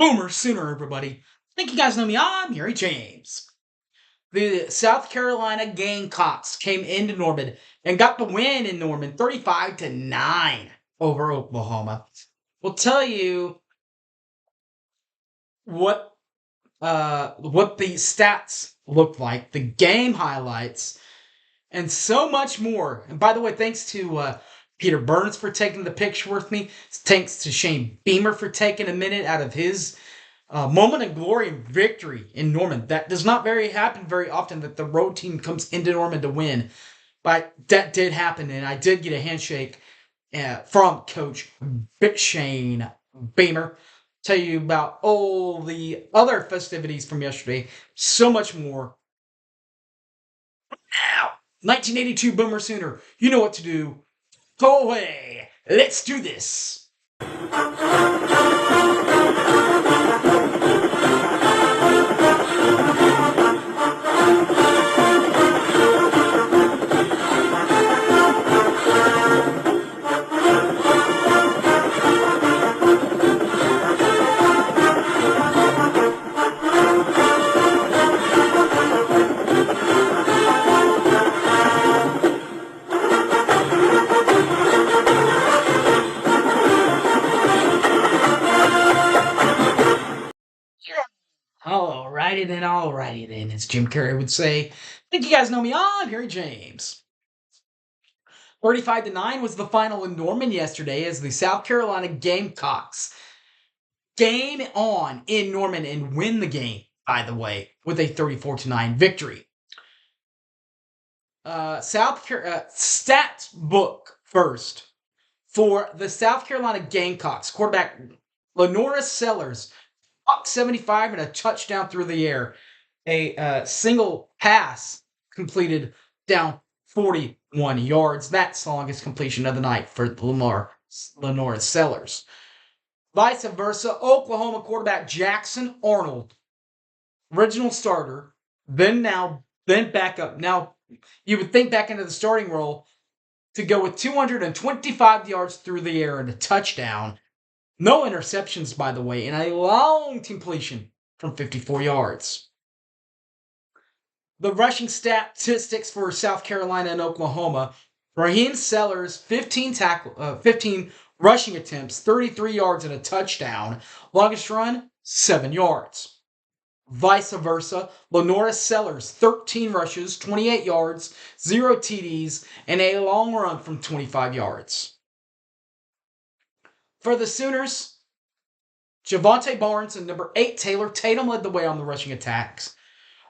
Boomer Sooner, everybody. I think you guys know me. I'm Gary James. The South Carolina Gamecocks came into Norman and got the win in Norman 35-9 over Oklahoma. We'll tell you what what the stats look like, the game highlights, and so much more. And by the way, thanks to Peter Burns for taking the picture with me. Thanks to Shane Beamer for taking a minute out of his moment of glory and victory in Norman. That does not happen very often that the road team comes into Norman to win. But that did happen, and I did get a handshake from Coach Shane Beamer. Tell you about all the other festivities from yesterday. So much more. Now, 1982 Boomer Sooner. You know what to do. Go away. Let's do this. Alrighty then, as Jim Carrey would say. I think you guys know me. I'm Harry James. 35-9 was the final in Norman yesterday as the South Carolina Gamecocks game on in Norman and win the game, by the way, with a 34-9 victory. Stats book first for the South Carolina Gamecocks. Quarterback Lenora Sellers, up 75 and a touchdown through the air. A single pass completed down 41 yards. That's the longest completion of the night for Lenora Sellers. Vice versa, Oklahoma quarterback Jackson Arnold, original starter, then backup. Now, you would think back into the starting role to go with 225 yards through the air and a touchdown. No interceptions, by the way, and a long completion from 54 yards. The rushing statistics for South Carolina and Oklahoma. Raheem Sellers, 15 rushing attempts, 33 yards and a touchdown. Longest run, 7 yards. Vice versa, Lenora Sellers, 13 rushes, 28 yards, 0 TDs, and a long run from 25 yards. For the Sooners, Javante Barnes and number 8 Taylor Tatum led the way on the rushing attacks.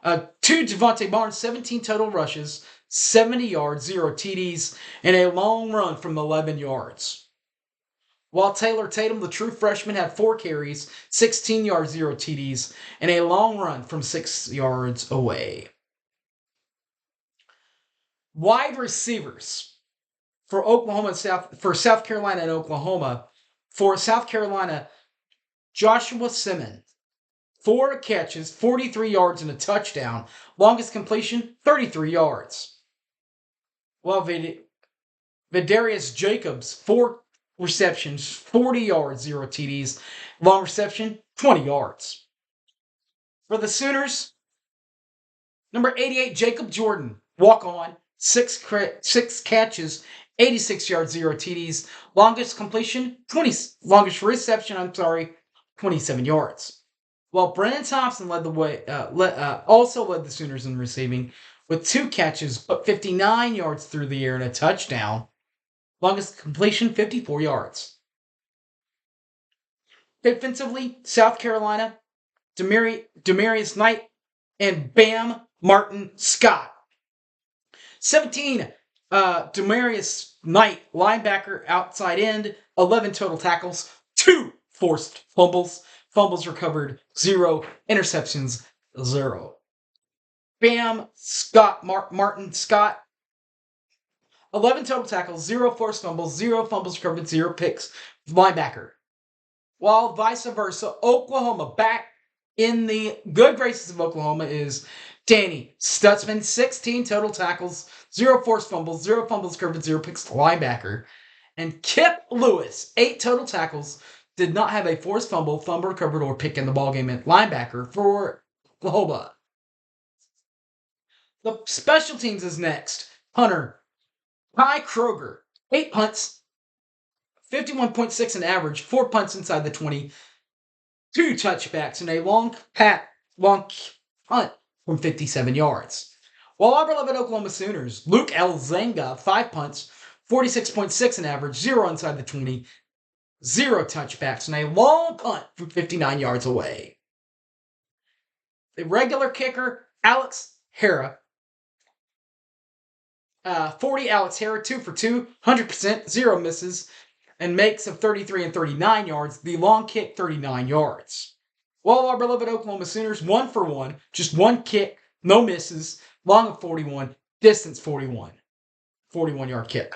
To Javante Barnes, 17 total rushes, 70 yards, 0 TDs, and a long run from 11 yards. While Taylor Tatum, the true freshman, had 4 carries, 16 yards, 0 TDs, and a long run from 6 yards away. Wide receivers for South Carolina and Oklahoma. For South Carolina, Joshua Simmons, 4 catches, 43 yards, and a touchdown. Longest completion, 33 yards. While Vidarius Jacobs, 4 receptions, 40 yards, 0 TDs. Long reception, 20 yards. For the Sooners, number 88, Jacob Jordan, walk on, 6 catches, 86 yards, 0 TDs. Longest reception, 27 yards. While Brennan Thompson led the way, also led the Sooners in receiving with 2 catches, but 59 yards through the air and a touchdown. Longest completion, 54 yards. Defensively, South Carolina, Demarius Knight and Bam Martin Scott. 17, Demarius Knight, linebacker, outside end, 11 total tackles, 2 forced fumbles. Fumbles recovered, 0. Interceptions, 0. Bam Martin Scott, 11 total tackles, 0 forced fumbles, 0 fumbles recovered, 0 picks. Linebacker. While vice versa, Oklahoma, back in the good graces of Oklahoma, is Danny Stutzman, 16 total tackles, 0 forced fumbles, 0 fumbles recovered, 0 picks. Linebacker. And Kip Lewis, 8 total tackles, did not have a forced fumble recovered, or pick in the ballgame at linebacker for Oklahoma. The special teams is next. Punter, Ty Kroger, 8 punts, 51.6 an average, 4 punts inside the 20, 2 touchbacks, and a long punt from 57 yards. While our beloved Oklahoma Sooners, Luke Elzenga, 5 punts, 46.6 an average, 0 inside the 20, 0 touchbacks, and a long punt from 59 yards away. The regular kicker, Alex Hara, 40 Alex Hara, 2 for 2, 100%, 0 misses, and makes of 33 and 39 yards. The long kick, 39 yards. While our beloved Oklahoma Sooners, 1 for 1, just 1 kick, no misses, long of 41, distance 41. 41-yard kick.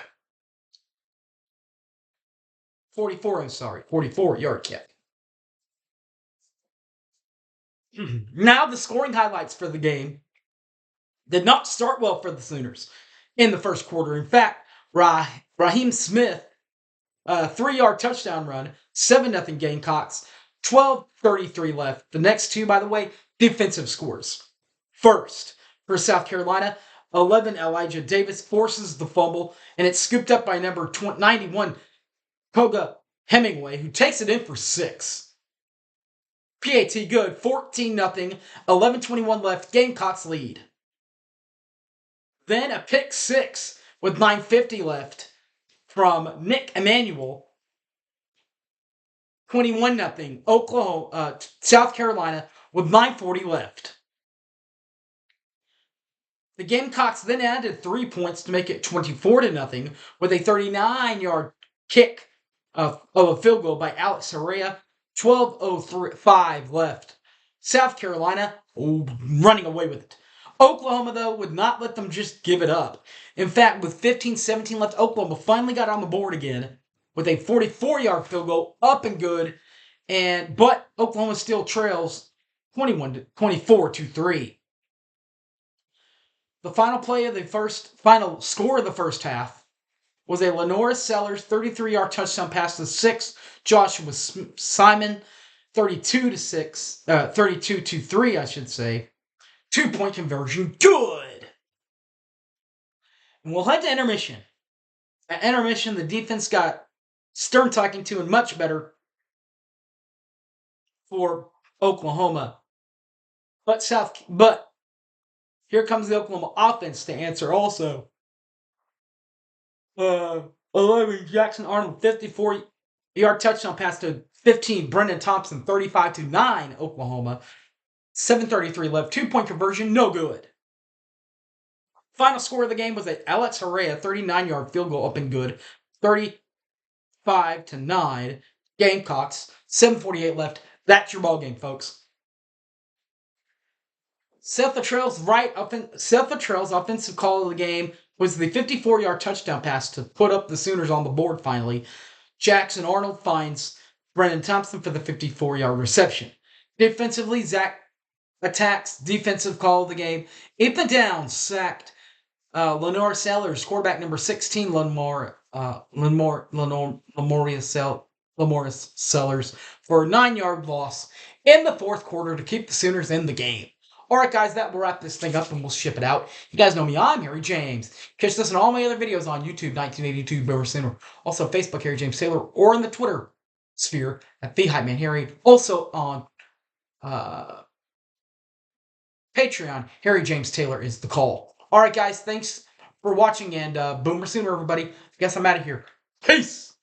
44-yard kick. Now the scoring highlights for the game did not start well for the Sooners in the first quarter. In fact, Raheem Smith, 3-yard touchdown run, 7-0 Gamecocks, 12:33 left. The next two, by the way, defensive scores. First, for South Carolina, 11 Elijah Davis forces the fumble, and it's scooped up by number 91 Koga Hemingway, who takes it in for 6. PAT good, 14-0, 11:21 left, Gamecocks lead. Then a pick 6 with 9:50 left from Nick Emanuel. 21-0, Oklahoma, South Carolina with 9:40 left. The Gamecocks then added 3 points to make it 24-0 with a 39-yard kick of a field goal by Alex Herrera. 12:05 left. South Carolina running away with it. Oklahoma, though, would not let them just give it up. In fact, with 15-17 left, Oklahoma finally got on the board again with a 44-yard field goal, up and good. But Oklahoma still trails 24-3. The final score of the first half was a Lenora Sellers 33-yard touchdown pass to 6. Joshua Simon 32-3, I should say. 2-point conversion, good. And we'll head to intermission. At intermission, the defense got stern talking to and much better for Oklahoma. But here comes the Oklahoma offense to answer also. 11 Jackson Arnold, 54-yard touchdown pass to 15. Brendan Thompson, 35-9 Oklahoma. 7:33 left. 2-point conversion, no good. Final score of the game was a Alex Herrera 39-yard field goal, up and good. 35-9 Gamecocks. 7:48 left. That's your ball game, folks. Seth Luttrell's offensive call of the game was the 54-yard touchdown pass to put up the Sooners on the board finally. Jackson Arnold finds Brendan Thompson for the 54-yard reception. Defensively, Zach attacks, defensive call of the game. Ethan Downs sacked Lenore Sellers, quarterback number 16, Lamorius Sellers, for a 9-yard loss in the fourth quarter to keep the Sooners in the game. All right, guys, that will wrap this thing up and we'll ship it out. You guys know me. I'm Harry James. Catch this and all my other videos on YouTube, 1982 Boomer Sooner. Also, Facebook, Harry James Taylor, or in the Twitter sphere at The Hype Man Harry. Also on Patreon, Harry James Taylor is the call. All right, guys, thanks for watching, and Boomer Sooner, everybody. I guess I'm out of here. Peace!